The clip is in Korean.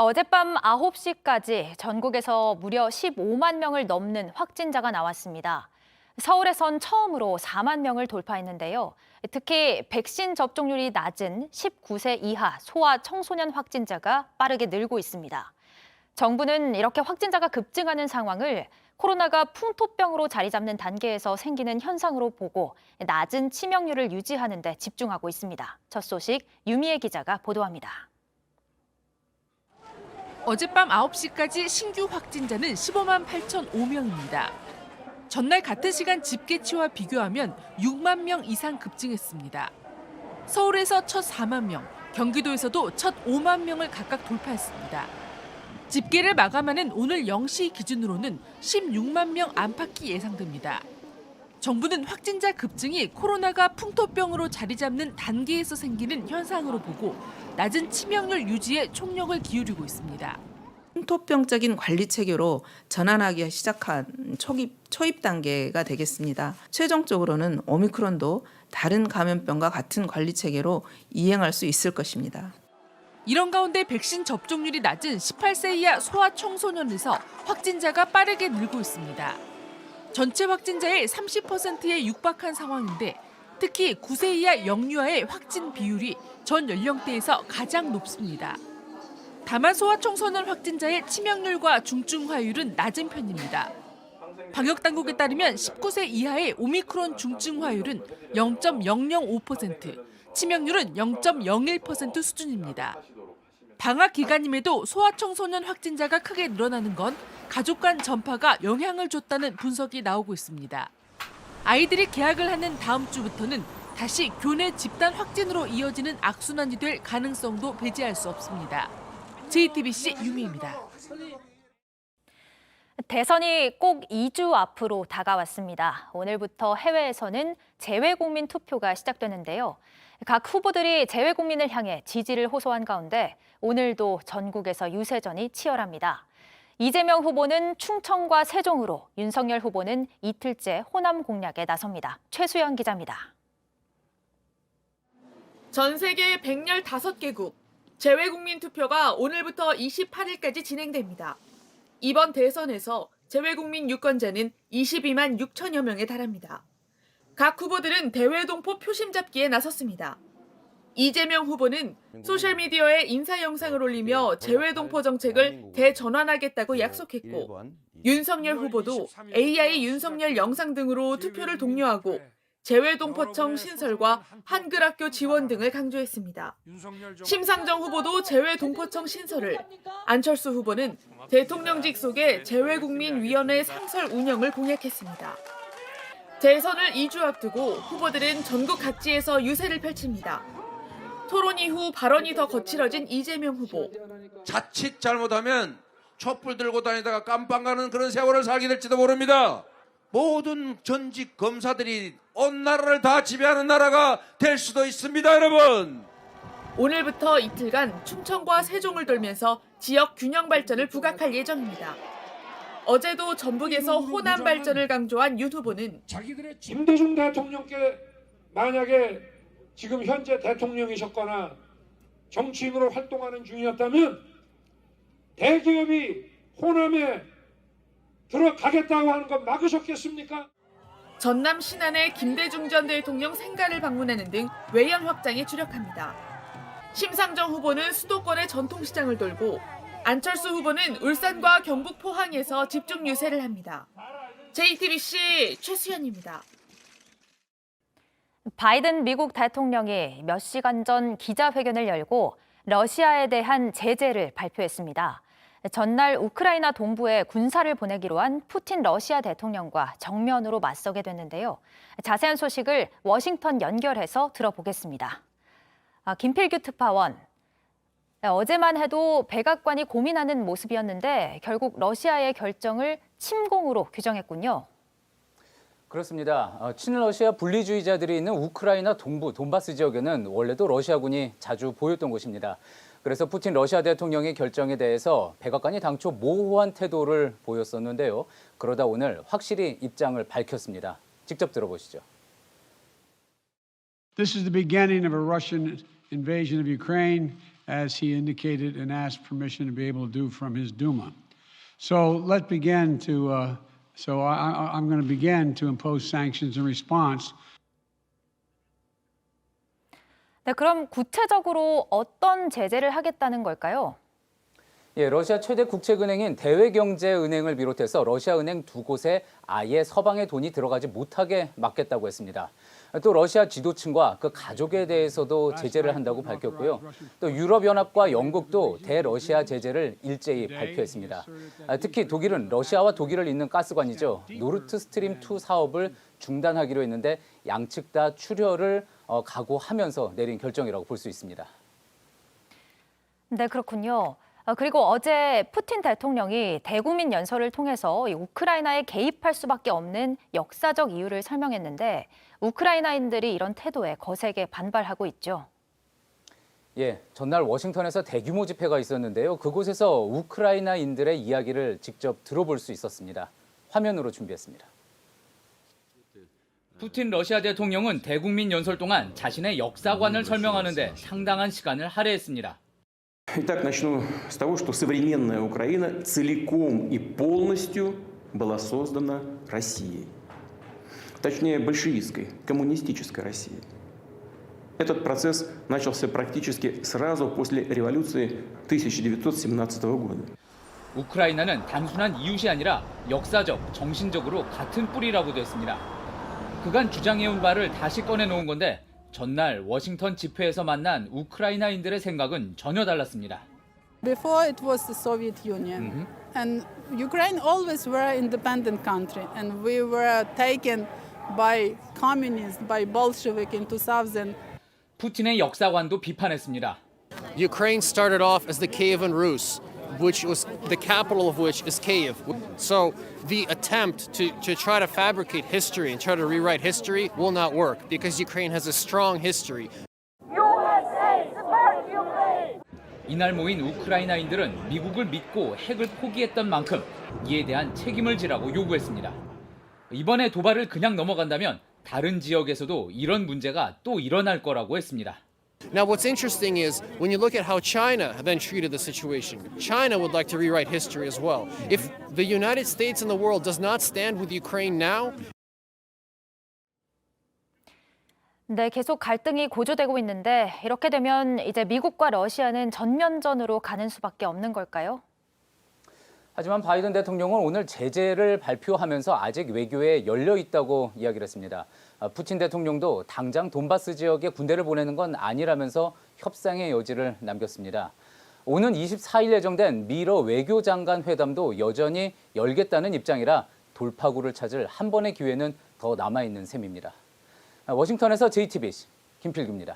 어젯밤 9시까지 전국에서 무려 15만 명을 넘는 확진자가 나왔습니다. 서울에선 처음으로 4만 명을 돌파했는데요. 특히 백신 접종률이 낮은 19세 이하 소아 청소년 확진자가 빠르게 늘고 있습니다. 정부는 이렇게 확진자가 급증하는 상황을 코로나가 풍토병으로 자리 잡는 단계에서 생기는 현상으로 보고 낮은 치명률을 유지하는 데 집중하고 있습니다. 첫 소식 유미애 기자가 보도합니다. 어젯밤 9시까지 신규 확진자는 15만 8,005명입니다. 전날 같은 시간 집계치와 비교하면 6만 명 이상 급증했습니다. 서울에서 첫 4만 명, 경기도에서도 첫 5만 명을 각각 돌파했습니다. 집계를 마감하는 오늘 0시 기준으로는 16만 명 안팎이 예상됩니다. 정부는 확진자 급증이 코로나가 풍토병으로 자리 잡는 단계에서 생기는 현상으로 보고 낮은 치명률 유지에 총력을 기울이고 있습니다. 풍토병적인 관리 체계로 전환하기 시작한 초입 단계가 되겠습니다. 최종적으로는 오미크론도 다른 감염병과 같은 관리 체계로 이행할 수 있을 것입니다. 이런 가운데 백신 접종률이 낮은 18세 이하 소아 청소년에서 확진자가 빠르게 늘고 있습니다. 전체 확진자의 30%에 육박한 상황인데 특히 9세 이하 영유아의 확진 비율이 전 연령대에서 가장 높습니다. 다만 소아청소년 확진자의 치명률과 중증화율은 낮은 편입니다. 방역당국에 따르면 19세 이하의 오미크론 중증화율은 0.005%, 치명률은 0.01% 수준입니다. 방학 기간임에도 소아청소년 확진자가 크게 늘어나는 건 가족 간 전파가 영향을 줬다는 분석이 나오고 있습니다. 아이들이 개학을 하는 다음 주부터는 다시 교내 집단 확진으로 이어지는 악순환이 될 가능성도 배제할 수 없습니다. JTBC 유미입니다. 대선이 꼭 2주 앞으로 다가왔습니다. 오늘부터 해외에서는 재외국민 투표가 시작되는데요. 각 후보들이 재외국민을 향해 지지를 호소한 가운데 오늘도 전국에서 유세전이 치열합니다. 이재명 후보는 충청과 세종으로, 윤석열 후보는 이틀째 호남 공략에 나섭니다. 최수연 기자입니다. 전 세계 115개국 재외국민 투표가 오늘부터 28일까지 진행됩니다. 이번 대선에서 재외국민 유권자는 22만 6천여 명에 달합니다. 각 후보들은 대외동포 표심 잡기에 나섰습니다. 이재명 후보는 소셜미디어에 인사 영상을 올리며 재외동포 정책을 대전환하겠다고 약속했고, 윤석열 후보도 AI 윤석열 영상 등으로 투표를 독려하고 재외동포청 신설과 한글학교 지원 등을 강조했습니다. 심상정 후보도 재외동포청 신설을, 안철수 후보는 대통령직 속의 재외국민위원회 상설 운영을 공약했습니다. 대선을 2주 앞두고 후보들은 전국 각지에서 유세를 펼칩니다. 토론 이후 발언이 더 거칠어진 이재명 후보. 자칫 잘못하면 촛불 들고 다니다가 깜빵 가는 그런 세월을 살게 될지도 모릅니다. 모든 전직 검사들이 온 나라를 다 지배하는 나라가 될 수도 있습니다, 여러분. 오늘부터 이틀간 충청과 세종을 돌면서 지역 균형 발전을 부각할 예정입니다. 어제도 전북에서 호남 발전을 강조한 윤 후보는 김대중 대통령께 만약에 지금 현재 대통령이셨거나 정치인으로 활동하는 중이었다면 대기업이 호남에 들어가겠다고 하는 건 막으셨겠습니까? 전남 신안의 김대중 전 대통령 생가를 방문하는 등 외연 확장에 주력합니다. 심상정 후보는 수도권의 전통시장을 돌고 안철수 후보는 울산과 경북 포항에서 집중 유세를 합니다. JTBC 최수연입니다. 바이든 미국 대통령이 몇 시간 전 기자회견을 열고 러시아에 대한 제재를 발표했습니다. 전날 우크라이나 동부에 군사를 보내기로 한 푸틴 러시아 대통령과 정면으로 맞서게 됐는데요. 자세한 소식을 워싱턴 연결해서 들어보겠습니다. 김필규 특파원, 어제만 해도 백악관이 고민하는 모습이었는데 결국 러시아의 결정을 침공으로 규정했군요. 그렇습니다. 친러시아 분리주의자들이 있는 우크라이나 동부 돈바스 지역에는 원래도 러시아군이 자주 보였던 곳입니다. 그래서 푸틴 러시아 대통령의 결정에 대해서 백악관이 당초 모호한 태도를 보였었는데요. 그러다 오늘 확실히 입장을 밝혔습니다. 직접 들어보시죠. This is the beginning of a Russian invasion of Ukraine, as he indicated and asked permission to be able to do from his Duma. So let's begin to. I'm going to begin to impose sanctions in response. 네, 그럼 구체적으로 어떤 제재를 하겠다는 걸까요? 예, 러시아 최대 국책은행인 대외경제은행을 비롯해서 러시아은행 두 곳에 아예 서방의 돈이 들어가지 못하게 막겠다고 했습니다. 또 러시아 지도층과 그 가족에 대해서도 제재를 한다고 밝혔고요. 또 유럽연합과 영국도 대러시아 제재를 일제히 발표했습니다. 특히 독일은 러시아와 독일을 잇는 가스관이죠. 노르트스트림2 사업을 중단하기로 했는데 양측 다 출혈을 각오하면서 내린 결정이라고 볼 수 있습니다. 네, 그렇군요. 그리고 어제 푸틴 대통령이 대국민 연설을 통해서 이 우크라이나에 개입할 수밖에 없는 역사적 이유를 설명했는데 우크라이나인들이 이런 태도에 거세게 반발하고 있죠. 예, 전날 워싱턴에서 대규모 집회가 있었는데요. 그곳에서 우크라이나인들의 이야기를 직접 들어볼 수 있었습니다. 화면으로 준비했습니다. 푸틴 러시아 대통령은 대국민 연설 동안 자신의 역사관을 설명하는 데 상당한 시간을 할애했습니다. Итак, начну с того, что современная Украина целиком и полностью была создана Россией. Точнее, большевистской, коммунистической Россией. Этот процесс начался практически сразу после революции 1917 года. 우크라이나는 단순한 이웃이 아니라 역사적, 정신적으로 같은 뿌리라고도 했습니다. 그간 주장해온 바를 다시 꺼내놓은 건데 전날 워싱턴 집회에서 만난 우크라이나인들의 생각은 전혀 달랐습니다. Before it was the Soviet Union, and Ukraine always were an independent country, and we were taken by communists, by Bolshevik in 2000. 푸틴의 역사관도 비판했습니다. Ukraine started off as the Kievan Rus, which was the capital of which is Kiev. So the attempt to try to fabricate history and try to rewrite history will not work because Ukraine has a strong history. 이날 모인 우크라이나인들은 미국을 믿고 핵을 포기했던 만큼 이에 대한 책임을 지라고 요구했습니다. 이번에 도발을 그냥 넘어간다면 다른 지역에서도 이런 문제가 또 일어날 거라고 했습니다. Now, what's interesting is when you look at how China then treated the situation, China would like to rewrite history as well. If the United States and the world does not stand with Ukraine now, 네, 계속 갈등이 고조되고 있는데 이렇게 되면 이제 미국과 러시아는 전면전으로 가는 수밖에 없는 걸까요? 하지만 바이든 대통령은 오늘 제재를 발표하면서 아직 외교에 열려 있다고 이야기를 했습니다. 푸틴 대통령도 당장 돈바스 지역에 군대를 보내는 건 아니라면서 협상의 여지를 남겼습니다. 오는 24일 예정된 미러 외교장관 회담도 여전히 열겠다는 입장이라 돌파구를 찾을 한 번의 기회는 더 남아있는 셈입니다. 워싱턴에서 JTBC 김필규입니다.